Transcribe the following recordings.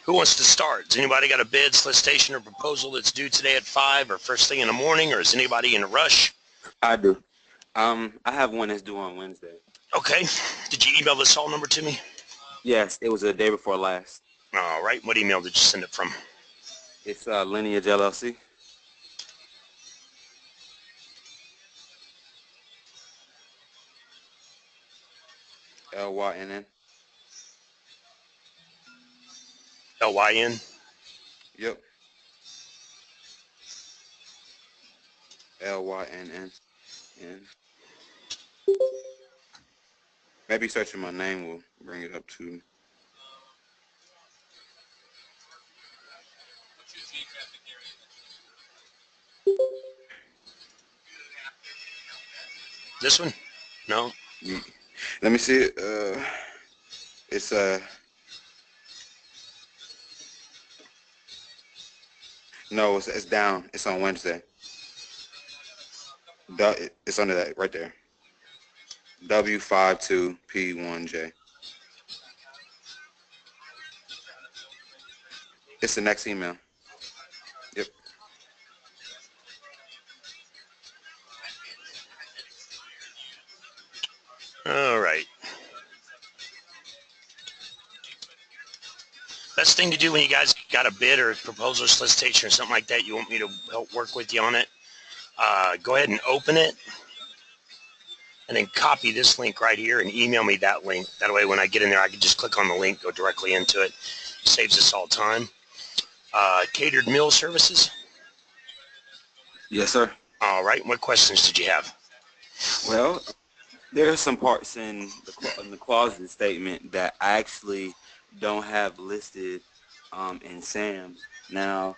Who wants to start? Has anybody got a bid, solicitation, or proposal that's due today at 5 or first thing in the morning, or is anybody in a rush? I do. I have one that's due on Wednesday. Okay. Did you email this all number to me? Yes, it was the day before last. All right. What email did you send it from? It's Lineage LLC. LYNN. LYN? Yep. LYNN. Maybe searching my name will bring it up to. This one? No? Yeah. Let me see it. It's no, it's down. It's on Wednesday. It's under that right there. W52P1J. It's the next email. Yep. All right. Best thing to do when you guys got a bid or a proposal or solicitation or something like that, you want me to help work with you on it, go ahead and open it and then copy this link right here and email me that link. That way when I get in there, I can just click on the link, go directly into it. Saves us all time. Catered meal services? Yes, sir. All right. What questions did you have? Well, there are some parts in the clauses statement that I actually don't have listed in SAM's. Now,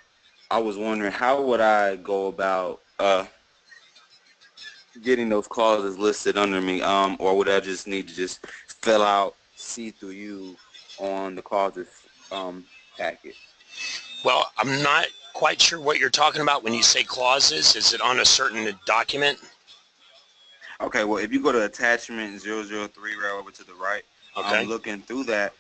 I was wondering how would I go about getting those clauses listed under me, or would I just need to just fill out C through U on the clauses packet? Well, I'm not quite sure what you're talking about when you say clauses. Is it on a certain document? Okay, well, if you go to attachment 003 right over to the right, okay. Looking through that,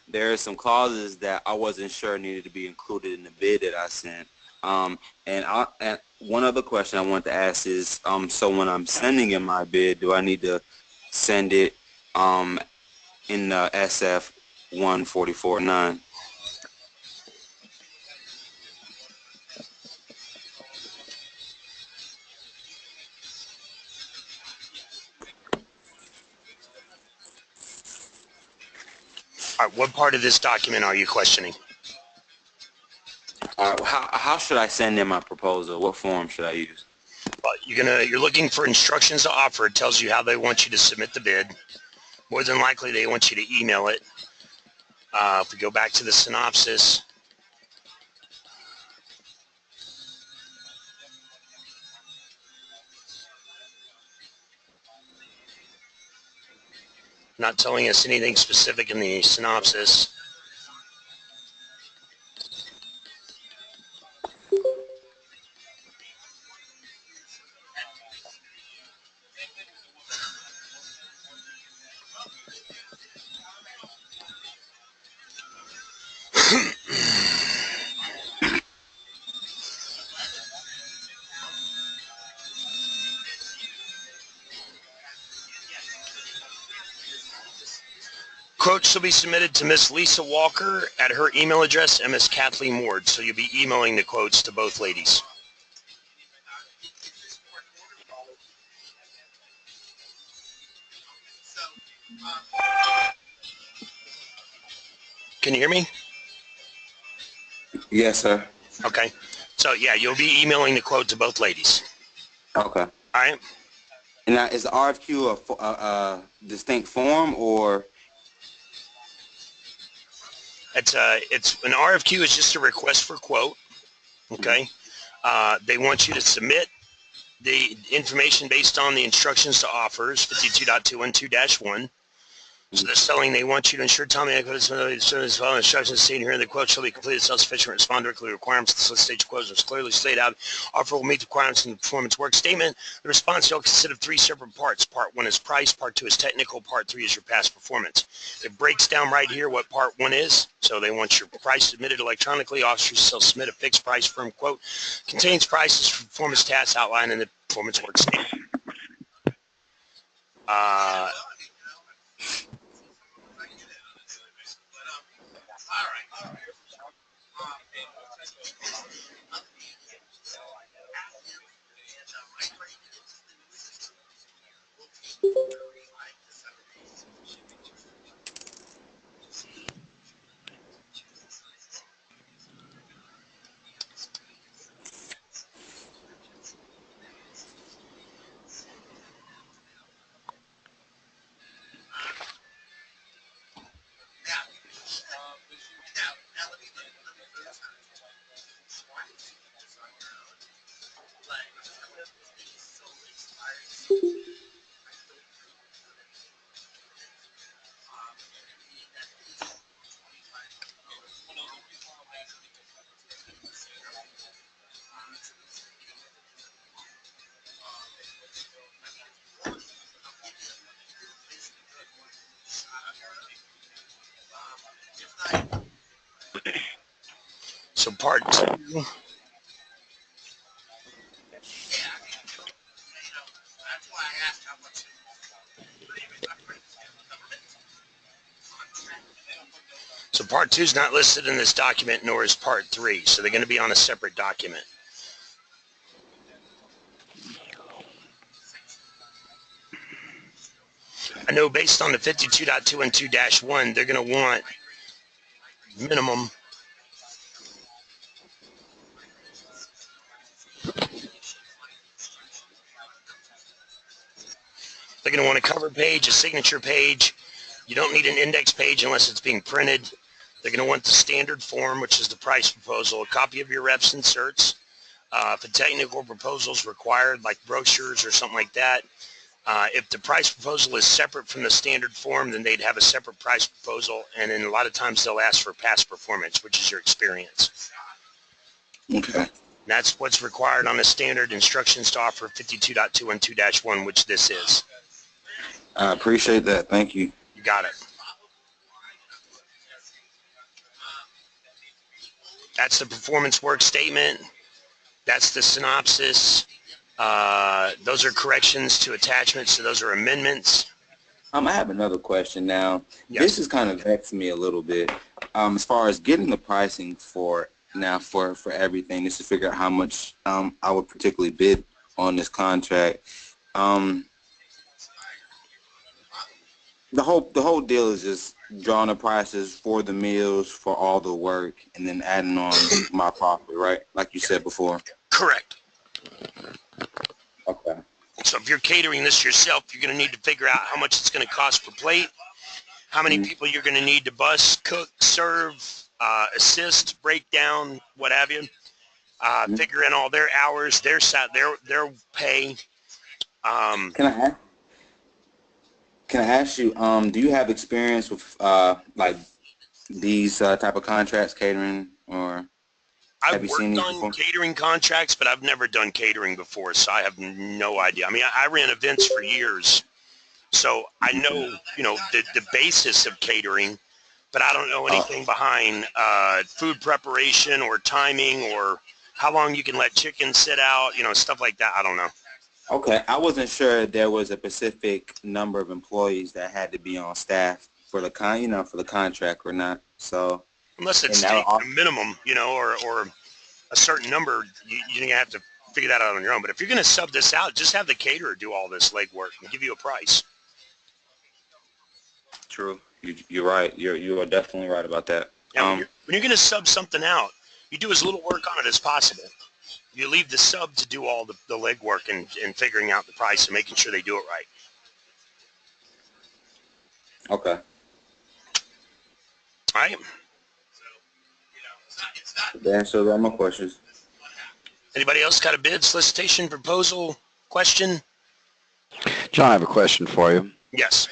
there are some clauses that I wasn't sure needed to be included in the bid that I sent. And one other question I wanted to ask is, so when I'm sending in my bid, do I need to send it in the SF 144.9? All right, what part of this document are you questioning? How should I send in my proposal? What form should I use? Well, you're looking for instructions to offer. It tells you how they want you to submit the bid. More than likely, they want you to email it. If we go back to the synopsis, not telling us anything specific in the synopsis. Quotes shall be submitted to Miss Lisa Walker at her email address and Miss Kathleen Ward. So you'll be emailing the quotes to both ladies. Can you hear me? Yes, sir. Okay. So yeah, you'll be emailing the quote to both ladies. Okay. All right. And now, is the RFQ a distinct form, or? It's an RFQ is just a request for quote. Okay. They want you to submit the information based on the instructions to offers 52.212-1. So they're selling, they want you to ensure timely and adequate service following instructions stated here in the quote shall be completed, self-sufficient, respond directly to requirements of the solicitation quote is clearly stated out. Offer will meet the requirements in the performance work statement. The response shall consist of 3 separate parts. Part 1 is price, Part 2 is technical, Part 3 is your past performance. It breaks down right here what Part 1 is. So they want your price submitted electronically. Officers shall submit a fixed price firm quote. Contains prices for performance tasks outlined in the performance work statement. So Part 2. So Part 2 is not listed in this document, nor is Part 3. So they're going to be on a separate document. I know based on the 52.212-1, they're going to want minimum they're going to want a cover page, a signature page. You don't need an index page unless it's being printed. They're going to want the standard form, which is the price proposal, a copy of your reps and certs. If a technical proposal is required, like brochures or something like that, if the price proposal is separate from the standard form, then they'd have a separate price proposal, and then a lot of times they'll ask for past performance, which is your experience. Okay. And that's what's required on the standard instructions to offer 52.212-1, which this is. I appreciate that. Thank you. You got it. That's the performance work statement. That's the synopsis. Those are corrections to attachments, so those are amendments. I have another question now. Yes. This is kind of vexing me a little bit. As far as getting the pricing for everything, just to figure out how much I would particularly bid on this contract. The whole deal is just drawing the prices for the meals, for all the work, and then adding on my profit, right? Like you said before. Correct. Okay. So if you're catering this yourself, you're going to need to figure out how much it's going to cost per plate, how many people you're going to need to bus, cook, serve, assist, break down, what have you. Figure in all their hours, their pay. Can I ask you, do you have experience with like these type of contracts, catering, or have you seen these I've before? worked on catering contracts, but I've never done catering before, so I have no idea. I mean, I ran events for years, so I know, the basis of catering, but I don't know anything behind food preparation or timing or how long you can let chicken sit out, stuff like that. I don't know. Okay, I wasn't sure if there was a specific number of employees that had to be on staff for the for the contract or not. So unless it's a minimum, or a certain number, you're gonna have to figure that out on your own. But if you're gonna sub this out, just have the caterer do all this legwork and give you a price. True, you're right. You are definitely right about that. Now, when you're gonna sub something out, you do as little work on it as possible. You leave the sub to do all the legwork and figuring out the price and making sure they do it right. Okay. All right. That answers all my questions. Anybody else got a bid, solicitation, proposal, question? John, I have a question for you. Yes.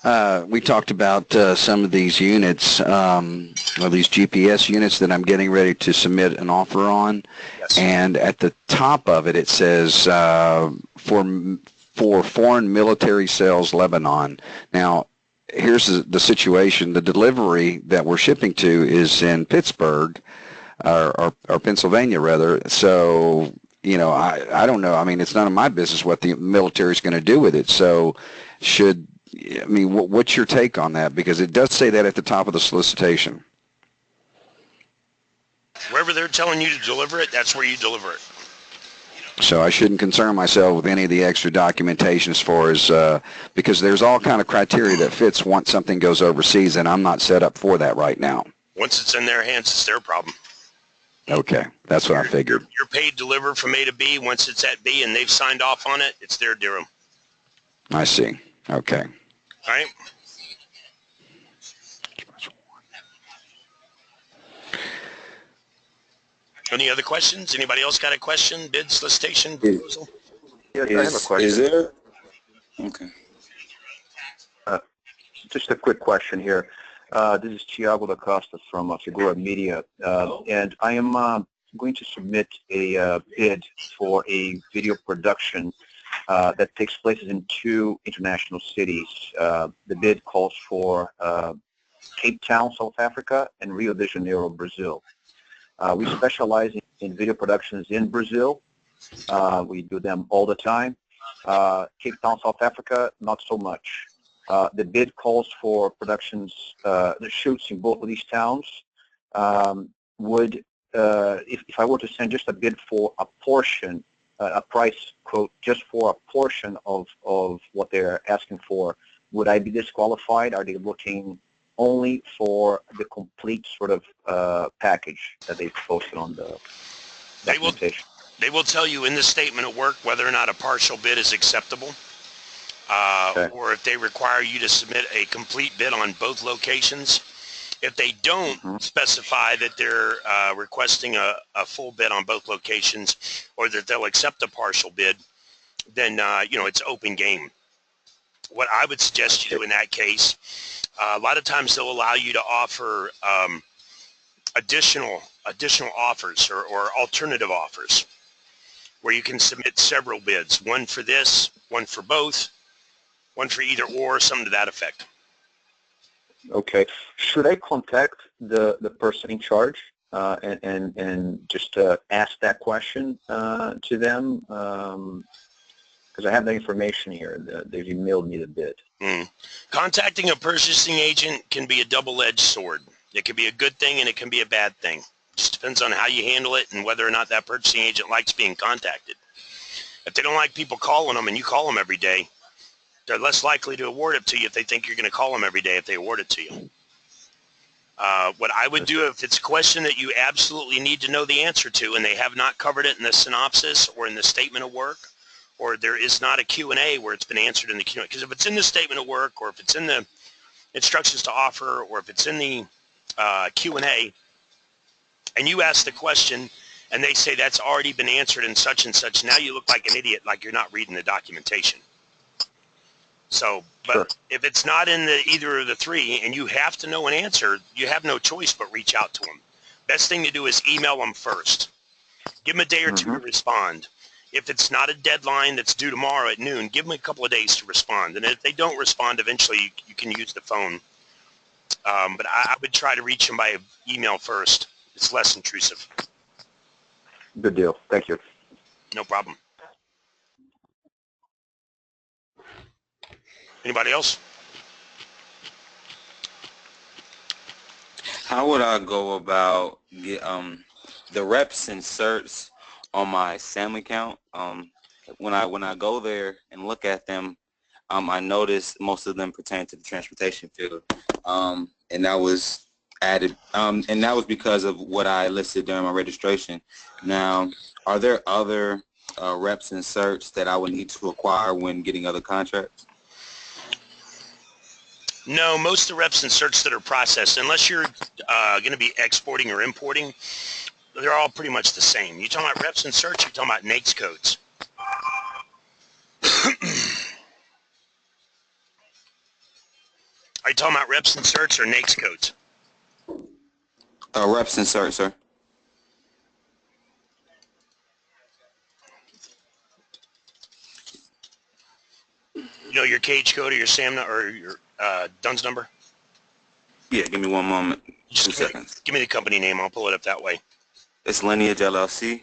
We talked about some of these units, or these GPS units that I'm getting ready to submit an offer on. Yes. And at the top of it, it says for foreign military sales, Lebanon. Now, here's the situation. The delivery that we're shipping to is in Pittsburgh, or Pennsylvania, rather. So, you know, I don't know. I mean, it's none of my business what the military is going to do with it. So I mean, what's your take on that? Because it does say that at the top of the solicitation. Wherever they're telling you to deliver it, that's where you deliver it. So I shouldn't concern myself with any of the extra documentation as far as, because there's all kind of criteria that fits once something goes overseas, and I'm not set up for that right now. Once it's in their hands, it's their problem. Okay, that's what I figured. You're paid deliver from A to B. Once it's at B and they've signed off on it, it's their deal. I see. Okay. All right. Any other questions? Anybody else got a question? Bid, solicitation, proposal? Yes, I have a question. Is there? Okay. Just a quick question here. This is Thiago da Costa from Figura Media, and I am going to submit a bid for a video production that takes place in 2 international cities. The bid calls for Cape Town, South Africa, and Rio de Janeiro, Brazil. We specialize in video productions in Brazil. We do them all the time. Cape Town, South Africa, not so much. The bid calls for productions, the shoots in both of these towns. If I were to send just a bid for a portion, a price quote just for a portion of what they're asking for, would I be disqualified? Are they looking only for the complete sort of package that they've posted on the documentation? They will tell you in the statement of work whether or not a partial bid is acceptable, Okay. or if they require you to submit a complete bid on both locations. If they don't specify that they're requesting a full bid on both locations, or that they'll accept a partial bid, then you know, it's open game. What I would suggest you do in that case, a lot of times they'll allow you to offer additional offers or alternative offers, where you can submit several bids, one for this, one for both, one for either or, something to that effect. Okay. Should I contact the person in charge and just ask that question to them? Because I have the information here. They've emailed me the bid. Contacting a purchasing agent can be a double-edged sword. It can be a good thing and it can be a bad thing. It just depends on how you handle it and whether or not that purchasing agent likes being contacted. If they don't like people calling them and you call them every day, they're less likely to award it to you if they think you're going to call them every day if they award it to you. What I would do if it's a question that you absolutely need to know the answer to and they have not covered it in the synopsis or in the statement of work, or there is not a Q&A where it's been answered in the Q&A. Because if it's in the statement of work, or if it's in the instructions to offer, or if it's in the Q&A, and you ask the question and they say that's already been answered in such and such, now you look like an idiot, like you're not reading the documentation. So, but Sure. If it's not in either of the three and you have to know an answer, you have no choice but reach out to them. Best thing to do is email them first. Give them a day or two to respond. If it's not a deadline that's due tomorrow at noon, give them a couple of days to respond. And if they don't respond, eventually you can use the phone. But I would try to reach them by email first. It's less intrusive. Good deal. Thank you. No problem. Anybody else? How would I go about get the reps and certs on my SAM account? When I go there and look at them, I noticed most of them pertain to the transportation field, and that was added, and that was because of what I listed during my registration. Now, are there other reps and certs that I would need to acquire when getting other contracts? No, most of the reps and certs that are processed, unless you're going to be exporting or importing, they're all pretty much the same. You're talking about reps and certs, you're talking about NAICS codes. Are you talking about reps and certs or naics codes? Reps and certs, sir. You know your cage code or your SAMNA or your DUNS number? Yeah, give me one moment. Just 2 seconds. give me the company name. I'll pull it up that way. It's Lineage LLC,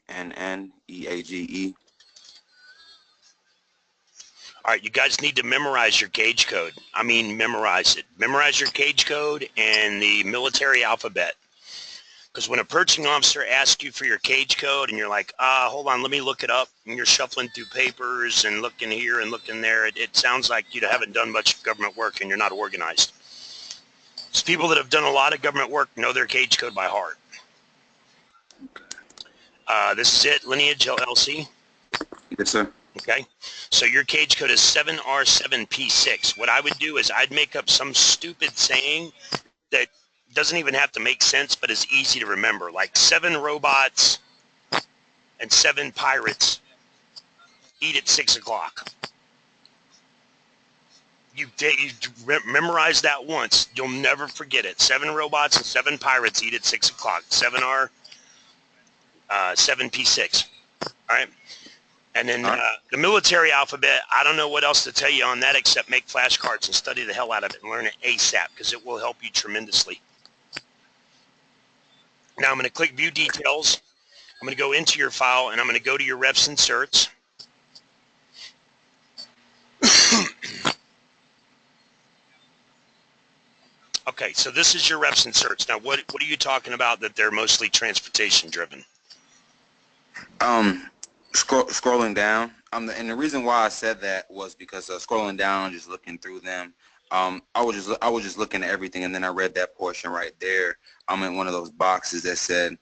LYNNEAGE. All right, you guys need to memorize your cage code. I mean, memorize it. Memorize your cage code and the military alphabet. Because when a purchasing officer asks you for your cage code and you're like, hold on, let me look it up, and you're shuffling through papers and looking here and looking there, it sounds like you haven't done much government work and you're not organized. So people that have done a lot of government work know their cage code by heart. This is it, Lineage LLC. Yes, sir. Okay, so your cage code is 7R7P6. What I would do is I'd make up some stupid saying that doesn't even have to make sense, but is easy to remember, like 7 robots and 7 pirates eat at 6 o'clock. You memorize that once, you'll never forget it. 7 robots and 7 pirates eat at 6 o'clock. 7R, 7P6. All right. And then the military alphabet, I don't know what else to tell you on that except make flashcards and study the hell out of it and learn it ASAP because it will help you tremendously. Now I'm going to click View Details. I'm going to go into your file and I'm going to go to your reps and certs. Okay, so this is your reps and certs. Now what are you talking about that they're mostly transportation driven? Scrolling down, and the reason why I said that was because scrolling down, just looking through them, I was just looking at everything, and then I read that portion right there. I'm in one of those boxes that said,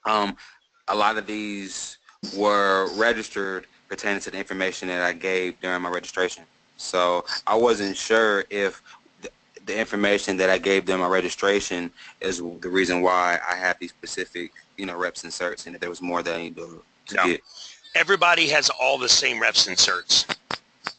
a lot of these were registered pertaining to the information that I gave during my registration. So I wasn't sure if the information that I gave them my registration is the reason why I have these specific, reps and certs, and if there was more that I need to get. Everybody has all the same reps and certs.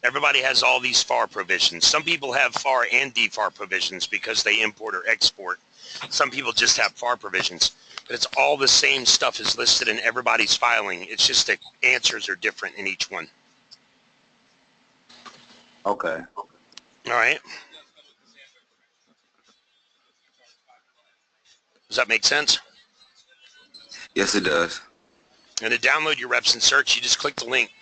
Everybody has all these FAR provisions. Some people have FAR and DFAR provisions because they import or export. Some people just have FAR provisions. But it's all the same stuff is listed in everybody's filing. It's just that answers are different in each one. Okay. All right. Does that make sense? Yes, it does. And to download your reps and certs, you just click the link.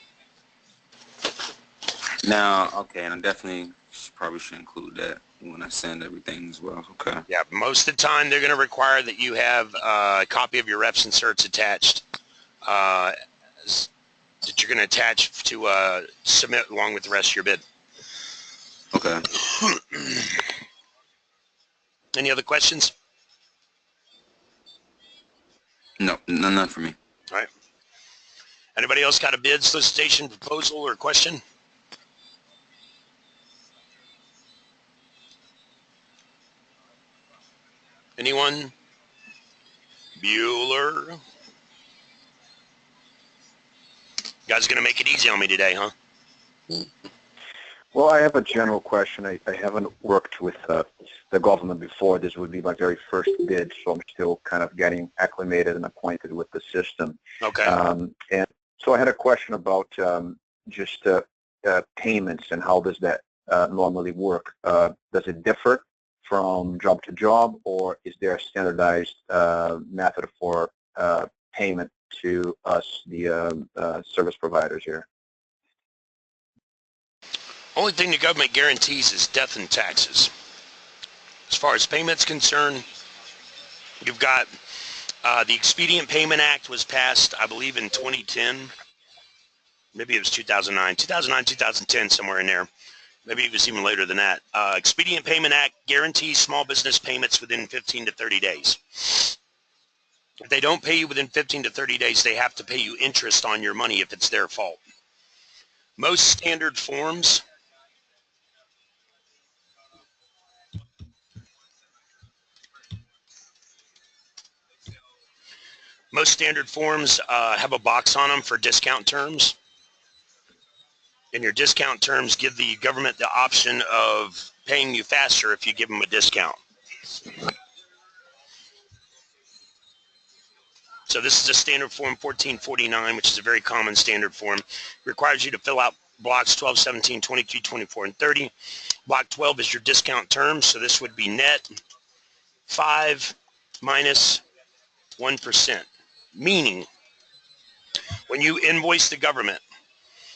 Now, okay, and I definitely probably should include that when I send everything as well. Okay. Yeah, most of the time they're going to require that you have a copy of your reps and certs attached that you're going to attach to submit along with the rest of your bid. Okay. Any other questions? No, none for me. All right. Anybody else got a bid, solicitation, proposal, or question? Anyone? Bueller? You guys going to make it easy on me today, huh? Well, I have a general question. I haven't worked with the government before. This would be my very first bid, so I'm still kind of getting acclimated and acquainted with the system. Okay. And so I had a question about just payments and how does that normally work. Does it differ from job to job, or is there a standardized method for payment to us, the service providers here? Only thing the government guarantees is death and taxes. As far as payments concerned, you've got the Expedient Payment Act was passed, I believe, in 2010. Maybe it was 2009, 2010, somewhere in there. Maybe it was even later than that. Expedient Payment Act guarantees small business payments within 15 to 30 days. If they don't pay you within 15 to 30 days, they have to pay you interest on your money if it's their fault. Most standard forms have a box on them for discount terms. And your discount terms give the government the option of paying you faster if you give them a discount. So this is a standard form 1449, which is a very common standard form. It requires you to fill out blocks 12, 17, 23, 24, and 30. Block 12 is your discount terms. So this would be net 5 minus 1%. Meaning, when you invoice the government,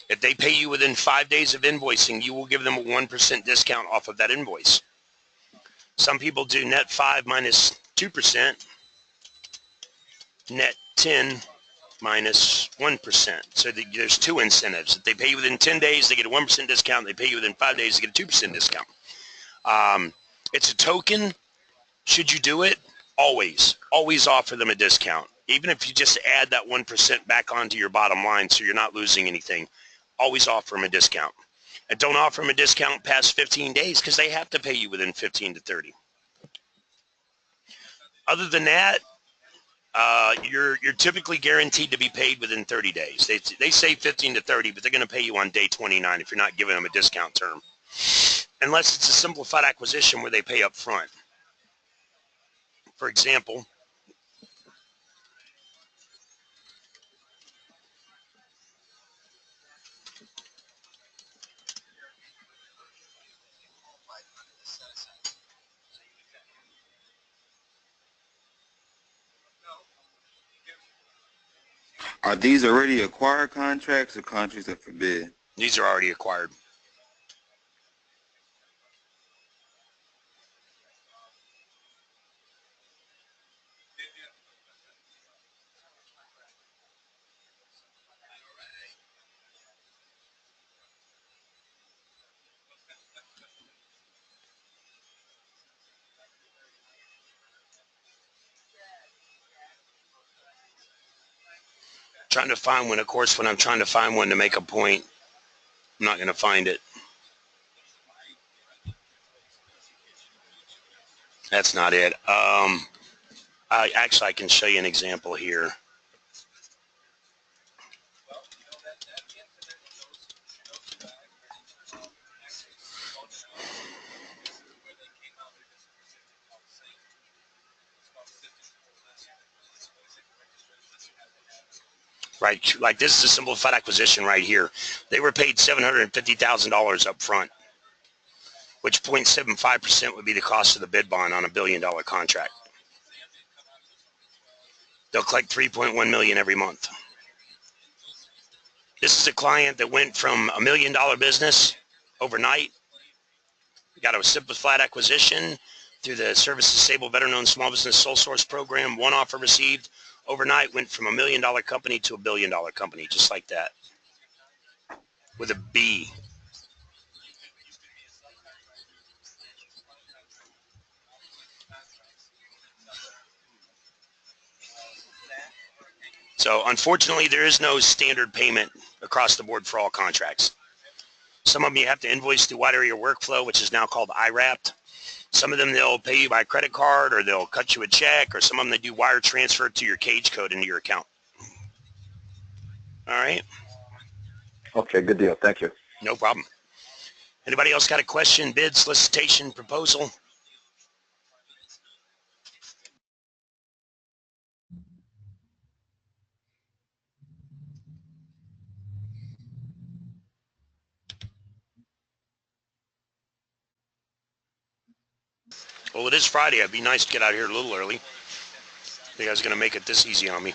if they pay you within 5 days of invoicing, you will give them a 1% discount off of that invoice. Some people do net 5 minus 2%, net 10 minus 1%. So there's two incentives. If they pay you within 10 days, they get a 1% discount. If they pay you within 5 days, they get a 2% discount. It's a token. Should you do it? Always offer them a discount. Even if you just add that 1% back onto your bottom line so you're not losing anything, always offer them a discount. And don't offer them a discount past 15 days because they have to pay you within 15 to 30. Other than that, you're typically guaranteed to be paid within 30 days. They say 15 to 30, but they're going to pay you on day 29 if you're not giving them a discount term. Unless it's a simplified acquisition where they pay up front. For example, Are these already acquired contracts or contracts that forbid? these are already acquired. Trying to find one, of course, when I'm trying to find one to make a point, I'm not going to find it. That's not it. Actually, I can show you an example here. Right, like this is a simplified acquisition right here. They were paid $750,000 up front, which 0.75% would be the cost of the bid bond on $1 billion contract. They'll collect $3.1 million every month. This is a client that went from $1 million business overnight, got a simplified acquisition through the Service Disabled Veteran-Owned Small Business Sole Source Program. One offer received overnight, went from $1 million company to $1 billion company, just like that, with a B. So unfortunately, there is no standard payment across the board for all contracts. Some of them you have to invoice through wide area workflow, which is now called irapt. Some of them they'll pay you by credit card, or they'll cut you a check, or some of them they do wire transfer to your cage code into your account. All right. Okay, good deal. Thank you. No problem. Anybody else got a question, bid, solicitation, proposal? Well, it is Friday. It'd be nice to get out here a little early. You guys are going to make it this easy on me.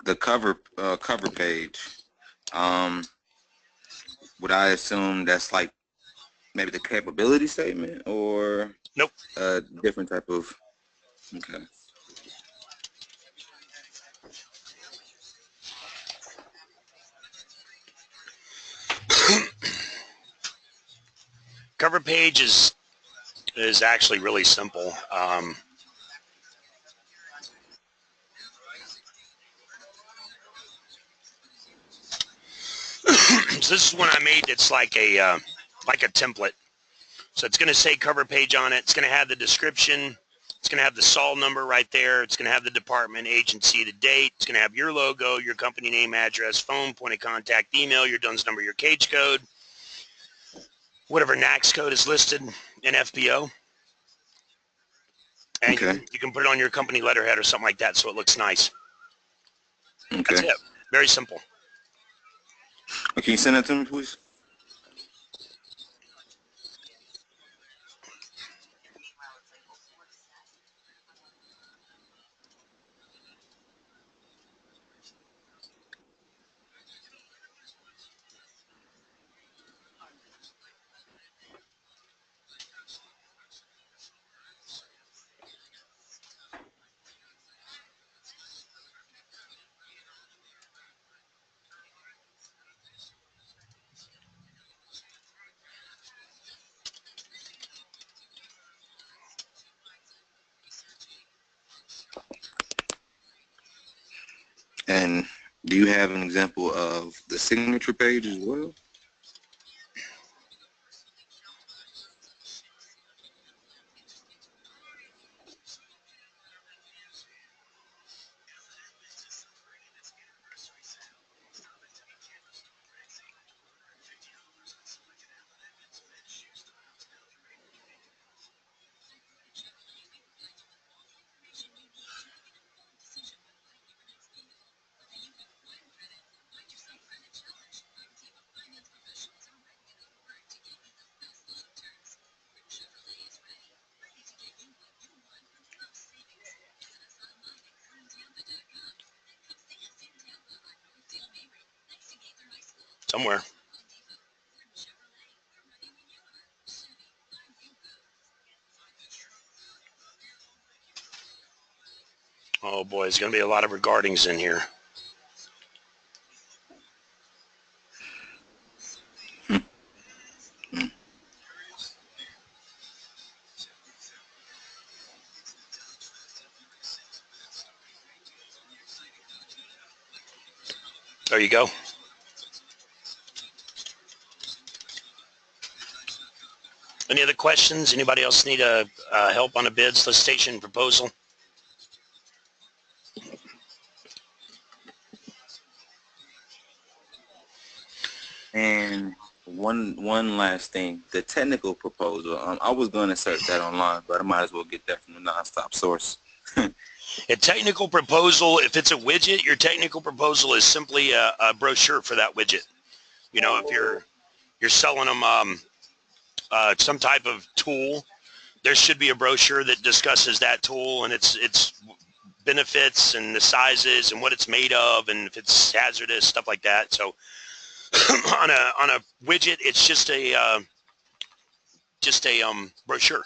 The cover page. Would I assume that's like maybe the capability statement, or Nope. a different type of? Okay. Cover page is actually really simple. So this is one I made. It's like a template. So it's going to say cover page on it. It's going to have the description. It's going to have the SOL number right there. It's going to have the department, agency, the date. It's going to have your logo, your company name, address, phone, point of contact, email, your DUNS number, your cage code, whatever NAICS code is listed in FBO. And Okay. you can put it on your company letterhead or something like that so it looks nice. Okay. That's it. Very simple. Can you send that to me, please? And do you have an example of the signature page as well? Somewhere. Oh boy, there's going to be a lot of regardings in here. There you go. Any other questions? Anybody else need help on a bid, solicitation, proposal? And one last thing, the technical proposal. I was going to search that online, but I might as well get that from the nonstop source. A technical proposal, if it's a widget, your technical proposal is simply a brochure for that widget. You know, if you're selling them some type of tool, there should be a brochure that discusses that tool and its benefits and the sizes and what it's made of and if it's hazardous, stuff like that. So on a widget, it's just a brochure.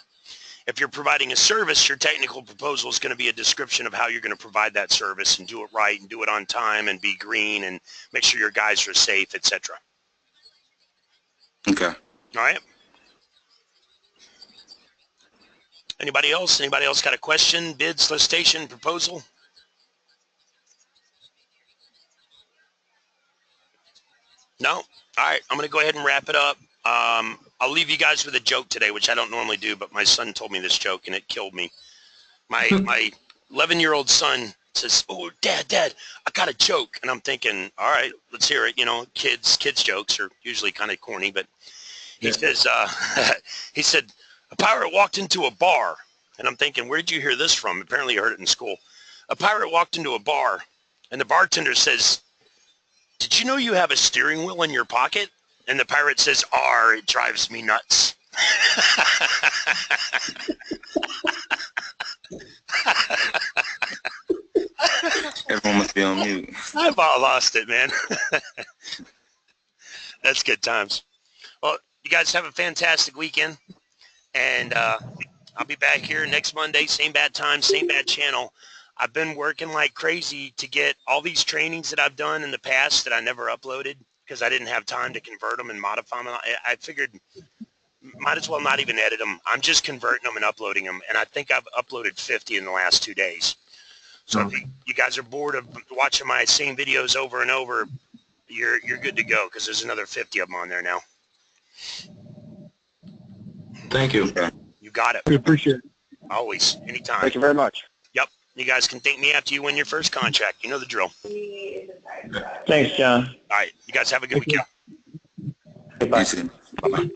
If you're providing a service, your technical proposal is going to be a description of how you're going to provide that service and do it right and do it on time and be green and make sure your guys are safe, etc. Okay. All right. Anybody else? Anybody else got a question, bid, solicitation, proposal? No? All right. I'm going to go ahead and wrap it up. I'll leave you guys with a joke today, which I don't normally do, but my son told me this joke and it killed me. My 11-year-old son says, "Oh, Dad, I got a joke." And I'm thinking, all right, let's hear it. You know, kids jokes are usually kind of corny, but he says, he said, "A pirate walked into a bar." And I'm thinking, where did you hear this from? Apparently you heard it in school. A pirate walked into a bar and the bartender says, "Did you know you have a steering wheel in your pocket?" And the pirate says, "R, it drives me nuts." Everyone must be on mute. I about lost it, man. That's good times. Well, you guys have a fantastic weekend. And I'll be back here next Monday, same bad time, same bad channel. I've been working like crazy to get all these trainings that I've done in the past that I never uploaded because I didn't have time to convert them and modify them. I figured might as well not even edit them. I'm just converting them and uploading them. And I think I've uploaded 50 in the last 2 days. So if you guys are bored of watching my same videos over and over, you're good to go because there's another 50 of them on there now. Thank you. Okay. You got it. We appreciate it. Always, anytime. Thank you very much. Yep. You guys can thank me after you win your first contract. You know the drill. Thanks, John. All right. You guys have a good weekend. Goodbye. Bye-bye.